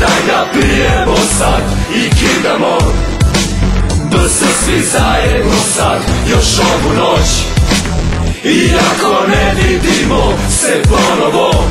daj da pijemo sad i kidamo BS svi zajedno sad još ovu noć. Iako ne vidimo se ponovo,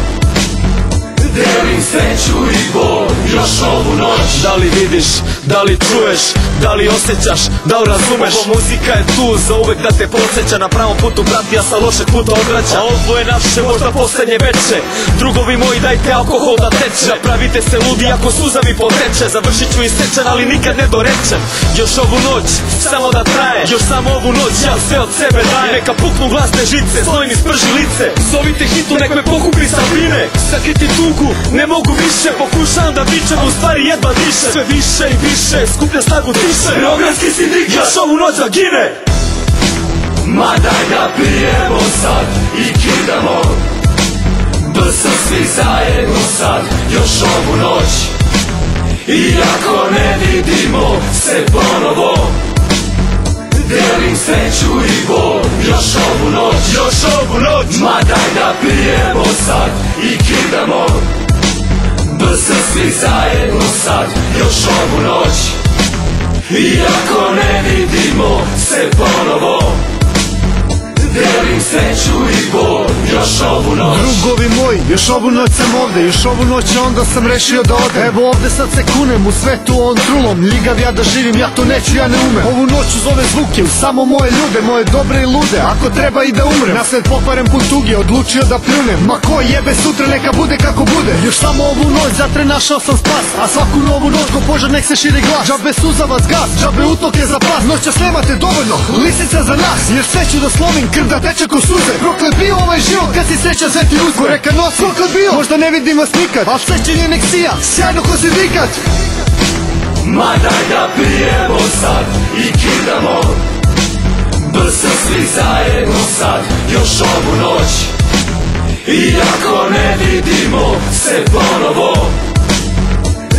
delim sreću i bol još ovu noć. Da li vidiš, da li čuješ, da li osjećaš, da li razumeš? Ovo muzika je tu za uvek da te podsjeća na pravom putu, brati, ja sa lošeg puta odvraća. A ovo je naše možda poslednje veče. Drugovi moji, dajte alkohol da teče. Napravite se ludi ako suza mi poteče. Završit ću isečen, ali nikad ne dorečem. Još ovu noć, samo da traje. Još samo ovu noć, ja sve od sebe dajem. Neka puknu glasne žice, znoj mi sprži lice. Zovite hitu, nek me pokupri Sabine. Sakriti tugu, ne mogu više. Pokušavam da vičem, u stvari jedva diše. Sve više i više, skuplja snagu tiše. Beogradski sindikat još ovu noć zagine. Ma daj da pijemo sad i kidamo BS svi zajedno sad još ovu noć. Iako ne vidimo se ponovo, delim sreću i bol još ovu noć. Još ovu noć. Ma daj da pijemo sad i kidamo BS svi zajedno sad još ovu noć. Iako ne vidimo se ponovo, delim sreću i bol još ovu noć. Drugovi moji, još ovu noć sam ovde, još ovu noć onda sam rešio da odem. Evo ovde sad se kunem u svetu on trulom, ljigav ja da živim, ja to neću, ja ne umem. Ovu noć uz ove zvuke, uz samo moje ljude, moje dobre i lude, ako treba i da umrem. Nasled pokvaren pun tuge, odlučio da pljunem. Ma ko jebe sutra, neka bude kako bude. Još samo ovu noć, zatre našao sam spas, a svaku novu noć ko požar nek se širi glas. Džabe suza vas gas, džabe utoke za pas, noćas nemate dovoljno, lisica za nas. Jer sve ću da slovim, krv da teče ko suze. Proklet bio ovaj život kad si sreća sveti uzme. Ko reka nos, proklet bio, možda ne vidim vas nikad, al sećanje nek sija, sjajno ko sindikat. Ma daj da pijemo sad i kidamo BS svi zajedno sad još ovu noć. Iako ne vidimo se ponovo,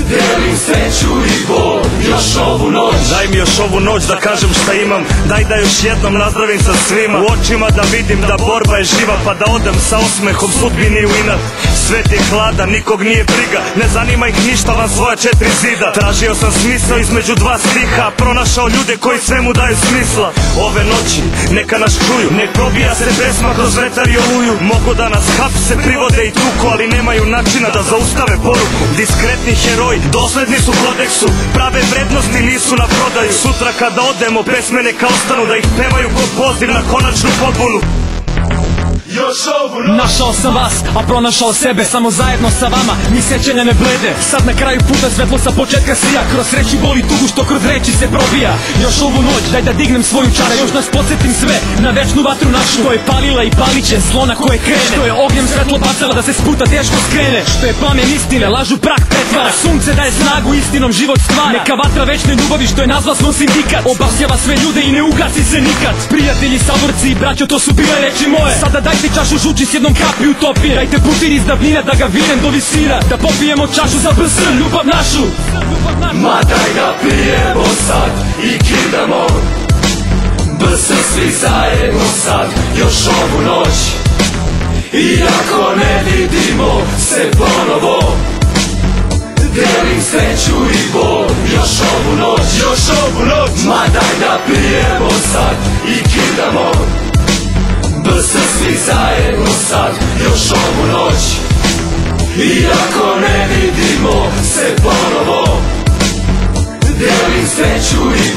delim sreću i bol još ovu noć. Daj mi još ovu noć da kažem šta imam, daj da još jednom nazdravim sa svima. U očima da vidim da borba je živa, pa da odem sa osmehom sudbini u inat. Svet je hladan, nikog nije briga, ne zanima ih ništa van svoja četiri zida. Tražio sam smisao između dva stiha, pronašao ljude koji svemu daju smisla. Ove noći neka nas čuju, nek probija se pesma kroz vetar i oluju. Mogu da nas hapse, privode i tuku, ali nemaju načina da zaustave poruku. Diskretni heroji, dosledni su kodeksu, prave vrednosti nisu na prodaju. Sutra kada odemo, pesme neka ostanu, da ih pevaju ko poziv na konačnu pobunu. Našao sam vas, a pronašao sebe, samo zajedno sa vama, ni sećanja ne blede. Sad na kraju puta svetlo sa početka sija, kroz sreći boli tugu što kroz reči se probija. Još ovu noć, daj da dignem svoju čara, još nas podsjetim sve na večnu vatru našu, što je palila i paliće zlo na koje krene, što je ognjem svetlo bacala da se s puta teško skrene, što je plamen istine, lažu prah pretvara, sunce daje snagu, istinom život stvara. Neka vatra večne ljubavi što je nazva smo sindikat, obasjava sve ljude i ne ugasi se nikad. Prijatelji, saborci i braćo, to su bile reči moje. Sada dajte čašu žuči s jednom kapi utopije, dajte butir iz davnina da ga vinem do visira, da popijemo čašu za BS, ljubav našu. Ma daj da pijemo sad i kidamo BS svi zajedno sad još ovu noć. Iako ne vidimo se ponovo, delim sreću i bol još ovu noć. Još ovu noć. Ma daj da pijemo sad i kidamo BS svi zajedno sad još ovu noć. Iako ne vidimo se ponovo, delim sreću i